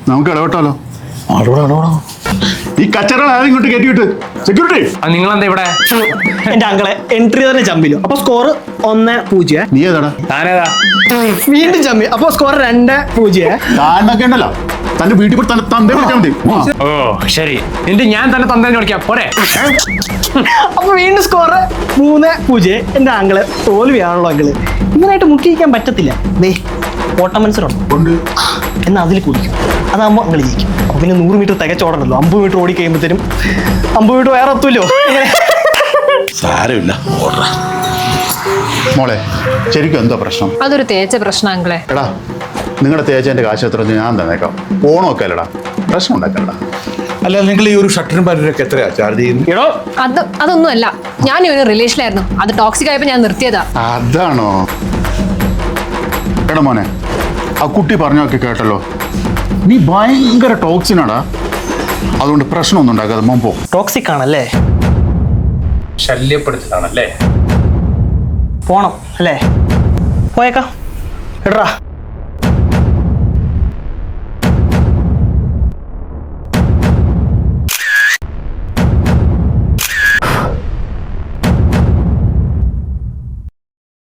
നമുക്ക് ഇടപെട്ടാലോ? ഈ കച്ചറകൾ ആരും ഇങ്ങോട്ട് കയറ്റിവിട്ട് സെക്യൂരിറ്റി. നിങ്ങൾ എന്താ ഇവിടെ? എന്റെ അങ്കളെ എൻട്രി തന്നെ ചമ്പിലു. അപ്പൊ സ്കോർ 1-0. നീ ഏതാടാ? താനേതാ? വീണ്ടും ചമ്മി. അപ്പൊ സ്കോർ 2-0. താനൊക്കെ ഉണ്ടല്ലോ, തന്റെ വീട്ടിൽ പോയി തന്നെ തന്തേ വിളിച്ചാൽ മതി. ഓ ശരി, എന്നിട്ട് ഞാൻ തന്നെ തന്തേന്ന് വിളിക്കാം പോരെ? അപ്പൊ വീണ്ടും സ്കോർ 3-0. എന്റെ അങ്കള് തോൽവിയാണല്ലോ അങ്കള്. ഇങ്ങനായിട്ട് മുക്കിയിരിക്കാൻ പറ്റത്തില്ല. ദേ ഓട്ട മത്സരം ഉണ്ട്. എന്നാൽ അതിൽ കുടിക്കും. അതാകുമ്പോ അങ്ങൾ ജയിക്കും. അപ്പൊ പിന്നെ 100 മീറ്റർ തികച്ചോടണല്ലോ. 50 മീറ്റർ ഓടി കഴിയുമ്പോഴത്തേനും 50 മീറ്റർ വേറെ എത്തുമല്ലോ. സാരമില്ല. മോളെ ശരിക്കും എന്തോ പ്രശ്നം? അതൊരു തേച്ച പ്രശ്നം അങ്കിളെ. എടാ, നിങ്ങളുടെ തേച്ചതിന്റെ കാശ് എത്ര ഞാൻ തന്നേക്കാം. ഓണമൊക്കെ അല്ലടാ, പ്രശ്നം ഉണ്ടാക്കല്ലടാ. അല്ല, നിങ്ങൾ ഈ ഒരു ഷർട്ടിനും പാൻറ്റിനൊക്കെ എത്രയാ ചാർജ് ചെയ്യുന്നത്? എടോ, അതൊന്നും അല്ല, ഞാൻ ഇവന് റിലേഷനിലായിരുന്നു. അത് ടോക്സിക് ആയപ്പോ ഞാൻ നിർത്തിയതാ. അതാണോ? എടാ മോനെ, ആ കുട്ടി പറഞ്ഞൊക്കെ കേട്ടല്ലോ, നീ ഭയങ്കര ടോക്സിനാടാ. അതുകൊണ്ട് പ്രശ്നമൊന്നും ഉണ്ടാക്കാതെ മോൻ പോ. ടോക്സിക് ആണല്ലേ? ശല്യപ്പെടുത്തലാണല്ലേ? പോണം അല്ലേ? പോയേക്കാം. എടാ